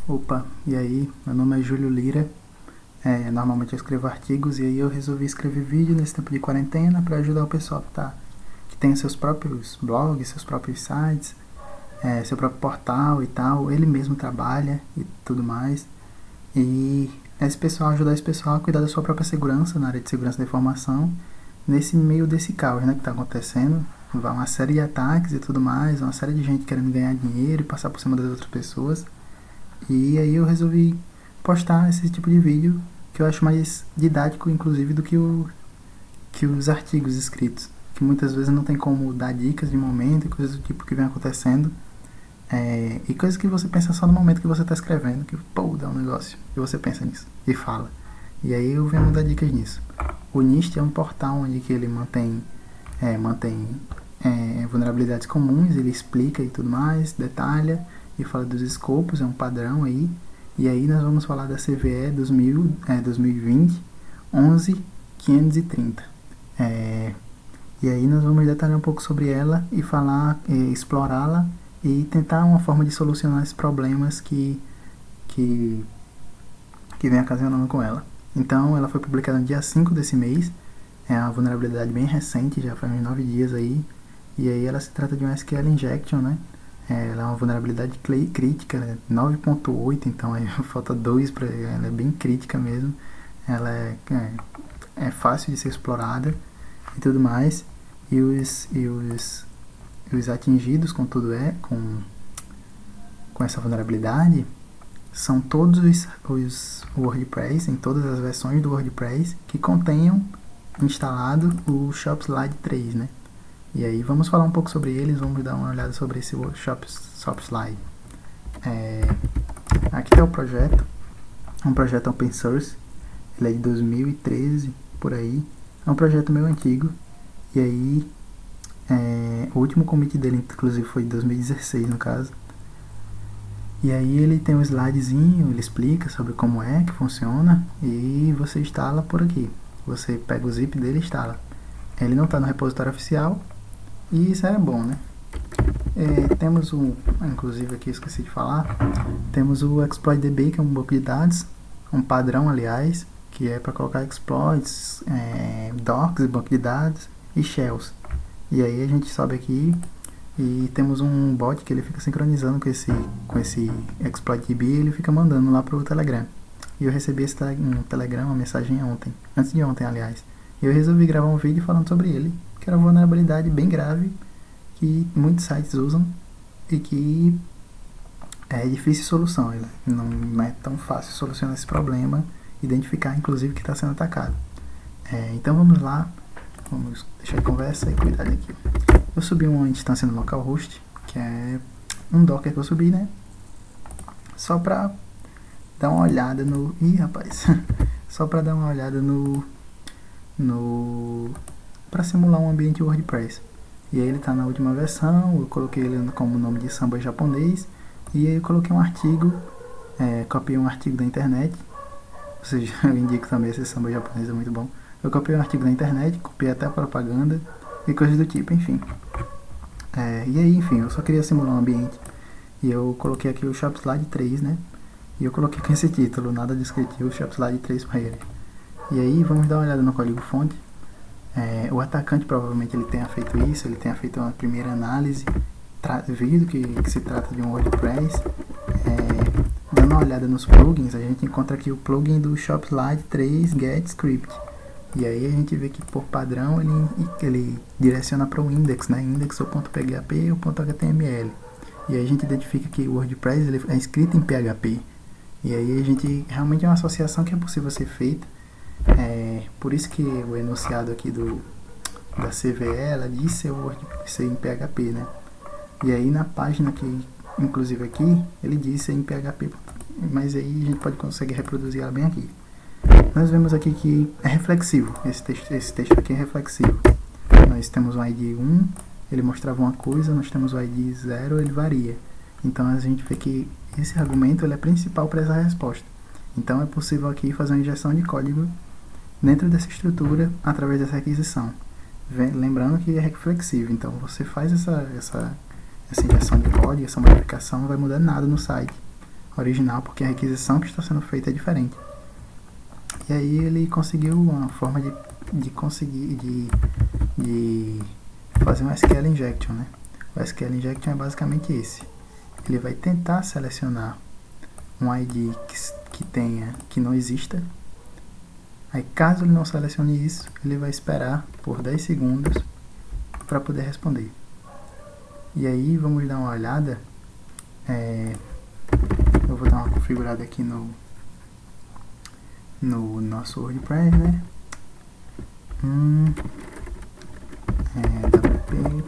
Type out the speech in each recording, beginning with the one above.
Opa, e aí? Meu nome é Júlio Lira. Normalmente eu escrevo artigos e aí eu resolvi escrever vídeo nesse tempo de quarentena para ajudar o pessoal que tem seus próprios blogs, seus próprios sites, seu próprio portal e tal. Ele mesmo trabalha e tudo mais. E ajudar esse pessoal a cuidar da sua própria segurança na área de segurança da informação nesse meio desse caos, né, que está acontecendo. Uma série de ataques e tudo mais, uma série de gente querendo ganhar dinheiro e passar por cima das outras pessoas. E aí eu resolvi postar esse tipo de vídeo que eu acho mais didático, inclusive, do que os artigos escritos, que muitas vezes não tem como dar dicas de momento e coisas do tipo que vem acontecendo, e coisas que você pensa só no momento que você está escrevendo, que pô, dá um negócio, e você pensa nisso e fala. E aí eu venho dar dicas nisso. O NIST é um portal onde que ele mantém vulnerabilidades comuns, ele explica e tudo mais, detalha e fala dos escopos, é um padrão aí. E aí nós vamos falar da CVE 2020 11530. E aí nós vamos detalhar um pouco sobre ela e falar, explorá-la e tentar uma forma de solucionar esses problemas que vem ocasionando com ela. Então ela foi publicada no dia 5 desse mês, é uma vulnerabilidade bem recente, já faz uns 9 dias aí. E aí ela se trata de um SQL Injection, né? Ela é uma vulnerabilidade crítica, né? 9.8, então aí falta 2 para ela é bem crítica mesmo. Ela é fácil de ser explorada e tudo mais. E os atingidos com essa vulnerabilidade são todos os WordPress, em todas as versões do WordPress que contenham instalado o Shopslide 3, né? E aí vamos falar um pouco sobre eles, vamos dar uma olhada sobre esse Shopslide. Aqui está o projeto, é um projeto open source, ele é de 2013, por aí, é um projeto meio antigo, e aí o último commit dele inclusive foi em 2016 no caso. E aí ele tem um slidezinho, ele explica sobre como é que funciona e você instala por aqui. Você pega o zip dele e instala. Ele não está no repositório oficial e isso é bom, né? Temos inclusive aqui eu esqueci de falar, temos o ExploitDB, que é um banco de dados, um padrão aliás, que é para colocar exploits, docs, banco de dados e shells. E aí a gente sobe aqui e temos um bot que ele fica sincronizando com esse ExploitDB e ele fica mandando lá pro Telegram. E eu recebi um Telegram, uma mensagem ontem, antes de ontem aliás. E eu resolvi gravar um vídeo falando sobre ele, que era uma vulnerabilidade bem grave que muitos sites usam e que é difícil de solução. Ele não é tão fácil solucionar esse problema, identificar inclusive que está sendo atacado. Então vamos lá, vamos deixar a conversa e cuidar daqui. Eu subi uma instância no localhost, que é um Docker que eu subi, né? Só pra dar uma olhada no... Ih, rapaz! Só pra dar uma olhada pra simular um ambiente WordPress. E aí ele tá na última versão, eu coloquei ele como nome de samba japonês, e aí eu coloquei um artigo, copiei um artigo da internet, ou seja, eu indico também esse samba japonês, é muito bom. Eu copiei um artigo da internet, copiei até a propaganda e coisas do tipo, enfim. E aí, enfim, eu só queria simular um ambiente. E eu coloquei aqui o Shopslide 3, né? E eu coloquei com esse título, nada descritivo, Shopslide 3 para ele. E aí, vamos dar uma olhada no código-fonte. O atacante provavelmente ele tenha feito isso, ele tenha feito uma primeira análise, visto que se trata de um WordPress. Dando uma olhada nos plugins, a gente encontra aqui o plugin do Shopslide 3 Get Script. E aí a gente vê que por padrão ele direciona para o index, né? Index.php ou .html. E aí a gente identifica que o WordPress ele é escrito em PHP. E aí a gente realmente é uma associação que é possível ser feita. Por isso que o enunciado aqui da CVE ela diz ser em PHP, né? E aí na página que inclusive aqui ele diz ser em PHP, mas aí a gente consegue reproduzir ela bem aqui. Nós vemos aqui que é reflexivo, esse texto aqui é reflexivo. Nós temos o ID 1, ele mostrava uma coisa, nós temos o ID 0, ele varia. Então a gente vê que esse argumento ele é principal para essa resposta. Então é possível aqui fazer uma injeção de código dentro dessa estrutura através dessa requisição. Lembrando que é reflexivo, então você faz essa injeção de código, essa modificação, não vai mudar nada no site. original, porque a requisição que está sendo feita é diferente. E aí ele conseguiu uma forma de conseguir de fazer um SQL injection, né? O SQL injection é basicamente esse. Ele vai tentar selecionar um ID que não exista. Aí caso ele não selecione isso, ele vai esperar por 10 segundos para poder responder. E aí vamos dar uma olhada. Eu vou dar uma configurada aqui no nosso WordPress, né? WP.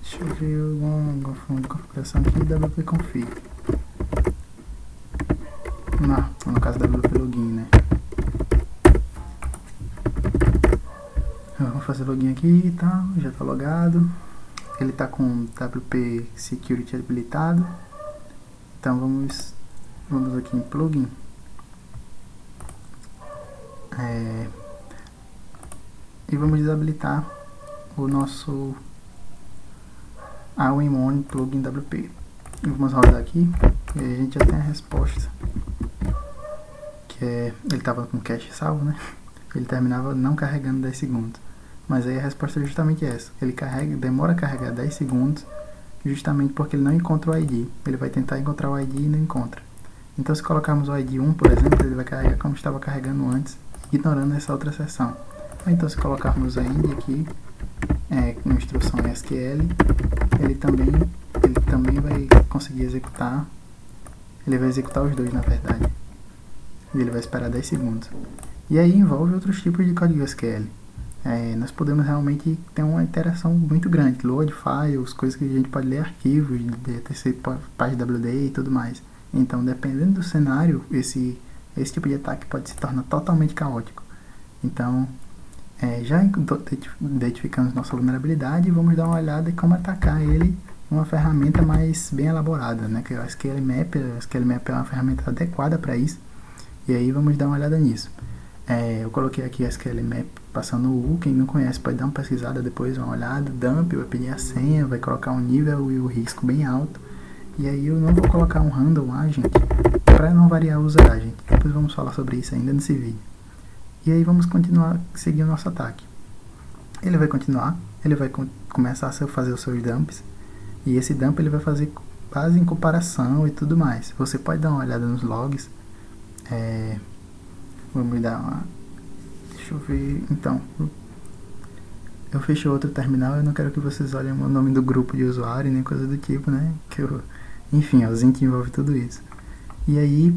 Deixa eu ver alguma configuração aqui, WP config. Não, no caso WP login, né? Vamos fazer login aqui e tal, já tá logado. Ele tá com WP Security habilitado. Então vamos aqui em plugin. E vamos desabilitar o nosso AWIMON plugin WP. Vamos rodar aqui e aí a gente já tem a resposta. Que é, ele estava com cache salvo, né? Ele terminava não carregando 10 segundos. Mas aí a resposta é justamente essa. Ele demora a carregar 10 segundos justamente porque ele não encontra o ID. Ele vai tentar encontrar o ID e não encontra. Então se colocarmos o ID 1, por exemplo, ele vai carregar como estava carregando antes, ignorando essa outra seção. Então se colocarmos a IND aqui, com instrução SQL, ele também vai conseguir executar. Ele vai executar os dois, na verdade. E ele vai esperar 10 segundos. E aí envolve outros tipos de código SQL. Nós podemos realmente ter uma interação muito grande, load files, coisas que a gente pode ler arquivos, DTC, PageWD e tudo mais. Então, dependendo do cenário, esse tipo de ataque pode se tornar totalmente caótico. Então, já identificamos nossa vulnerabilidade, vamos dar uma olhada em como atacar ele uma ferramenta mais bem elaborada, né? Que é o SQL Map. O SQL Map é uma ferramenta adequada para isso. E aí vamos dar uma olhada nisso. Eu coloquei aqui SQL Map passando o U. Quem não conhece pode dar uma pesquisada depois, uma olhada. Dump, vai pedir a senha, vai colocar um nível e o risco bem alto. E aí eu não vou colocar um random agent para não variar o user agent. Depois vamos falar sobre isso ainda nesse vídeo. E aí vamos continuar seguindo o nosso ataque. Ele vai continuar, ele vai começar a fazer os seus dumps. E esse dump ele vai fazer base em comparação e tudo mais. Você pode dar uma olhada nos logs. Vamos dar uma... Deixa eu ver... Então, eu fechei outro terminal. Eu não quero que vocês olhem o nome do grupo de usuário, nem coisa do tipo, né? Enfim, o Zink envolve tudo isso. E aí,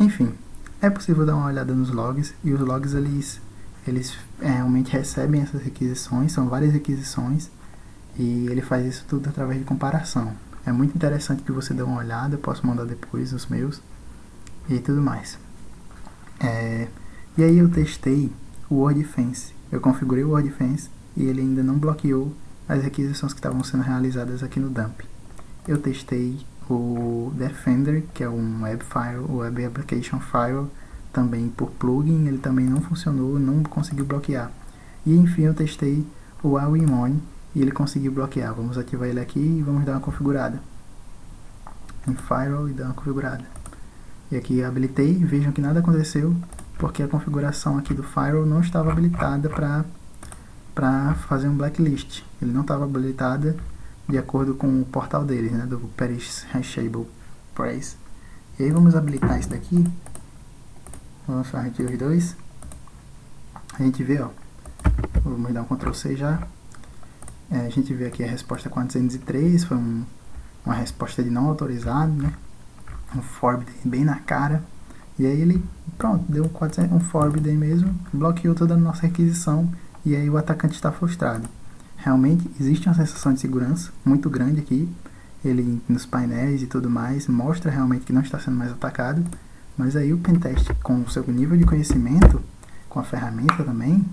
enfim, é possível dar uma olhada nos logs. E os logs, eles realmente recebem essas requisições. São várias requisições. E ele faz isso tudo através de comparação. É muito interessante que você dê uma olhada. Eu posso mandar depois os meus. E tudo mais. E aí eu testei o WordFence. Eu configurei o WordFence e ele ainda não bloqueou as requisições que estavam sendo realizadas aqui no dump. Eu testei o Defender, que é um Web Application File, também por plugin. Ele também não funcionou, não conseguiu bloquear. E enfim eu testei o AWIMON e ele conseguiu bloquear. Vamos ativar ele aqui e vamos dar uma configurada em Firewall e dar uma configurada. E aqui habilitei, vejam que nada aconteceu, porque a configuração aqui do Firewall não estava habilitada para fazer um blacklist. Ele não estava habilitada de acordo com o portal deles, né, do Perishable Price. E aí vamos habilitar isso daqui. Vamos fazer aqui os dois. A gente vê, ó. Vamos dar um Ctrl C já. A gente vê aqui a resposta 403, foi uma resposta de não autorizado, né? Um forbid bem na cara. E aí ele, pronto, deu um forbid aí mesmo, bloqueou toda a nossa requisição. E aí o atacante está frustrado. Realmente existe uma sensação de segurança muito grande aqui. Ele nos painéis e tudo mais mostra realmente que não está sendo mais atacado. Mas aí o pentest, com o seu nível de conhecimento, com a ferramenta também,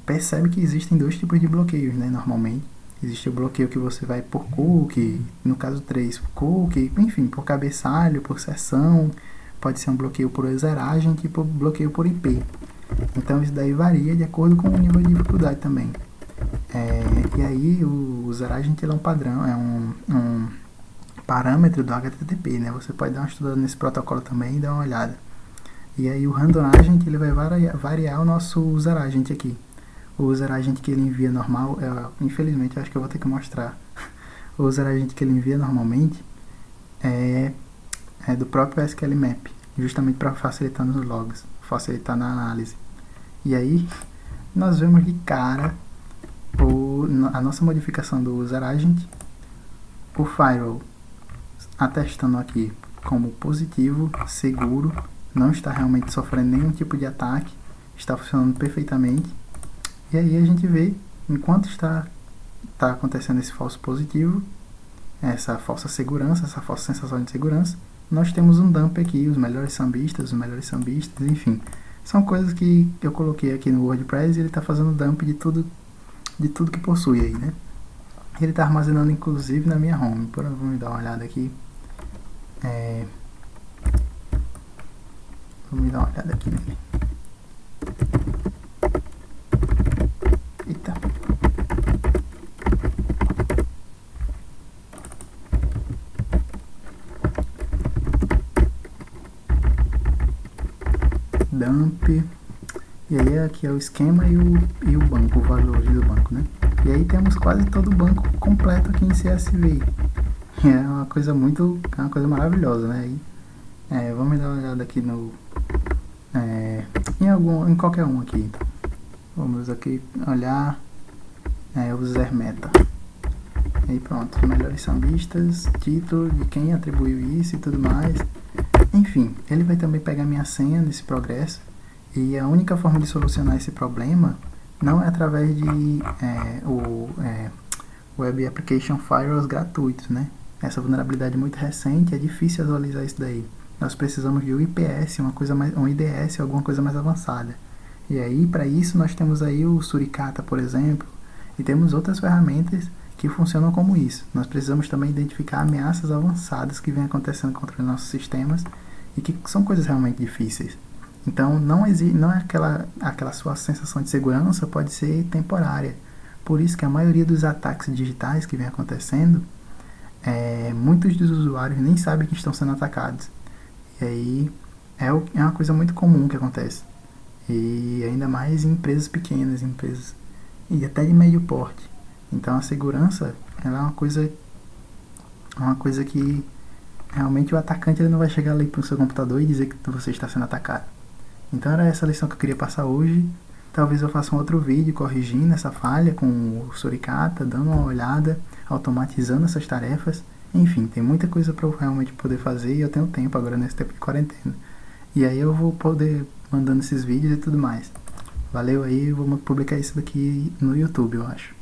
percebe que existem dois tipos de bloqueios, né, normalmente. Existe o bloqueio que você vai por cookie, no caso 3, por cookie, enfim, por cabeçalho, por seção. Pode ser um bloqueio por user agent e por bloqueio por IP. Então isso daí varia de acordo com o nível de dificuldade também. E aí o user agent ele é um padrão, parâmetro do HTTP, né? Você pode dar uma estudada nesse protocolo também e dar uma olhada. E aí o random agent ele vai variar o nosso user agent aqui. O user agent que ele envia normal, infelizmente eu acho que eu vou ter que mostrar. O user agent que ele envia normalmente é do próprio SQLMap, justamente para facilitar nos logs, facilitar na análise. E aí nós vemos de cara a nossa modificação do user agent, o firewall atestando aqui como positivo, seguro, não está realmente sofrendo nenhum tipo de ataque, está funcionando perfeitamente. E aí a gente vê, enquanto está acontecendo esse falso positivo, essa falsa segurança, essa falsa sensação de segurança, nós temos um dump aqui, os melhores sambistas, enfim. São coisas que eu coloquei aqui no WordPress e ele está fazendo dump de tudo que possui aí, né? Ele está armazenando inclusive na minha home. Vamos dar uma olhada aqui. Vamos dar uma olhada aqui nele. Eita. Dump. E aí aqui é o esquema e o banco, o valor do banco, né? E aí temos quase todo o banco completo aqui em CSV. É uma coisa maravilhosa, né? E, vamos dar uma olhada aqui em qualquer um aqui. Então. Vamos aqui olhar o Zermeta. E aí pronto, melhores sambistas, título de quem atribuiu isso e tudo mais. Enfim, ele vai também pegar minha senha nesse progresso. E a única forma de solucionar esse problema não é através de Web Application Firewalls gratuitos, né? Essa vulnerabilidade é muito recente, é difícil atualizar isso daí. Nós precisamos de um IPS, um IDS, alguma coisa mais avançada. E aí, para isso, nós temos aí o Suricata, por exemplo, e temos outras ferramentas que funcionam como isso. Nós precisamos também identificar ameaças avançadas que vêm acontecendo contra os nossos sistemas e que são coisas realmente difíceis. Então, não é aquela sua sensação de segurança pode ser temporária. Por isso que a maioria dos ataques digitais que vem acontecendo, muitos dos usuários nem sabem que estão sendo atacados. E aí, é uma coisa muito comum que acontece. E ainda mais em empresas pequenas, e até de médio porte. Então, a segurança ela é uma coisa que realmente o atacante ele não vai chegar ali para o seu computador e dizer que você está sendo atacado. Então era essa a lição que eu queria passar hoje. Talvez eu faça um outro vídeo corrigindo essa falha com o Suricata, dando uma olhada, automatizando essas tarefas. Enfim, tem muita coisa para eu realmente poder fazer e eu tenho tempo agora nesse tempo de quarentena. E aí eu vou poder mandando esses vídeos e tudo mais. Valeu aí, eu vou publicar isso daqui no YouTube, eu acho.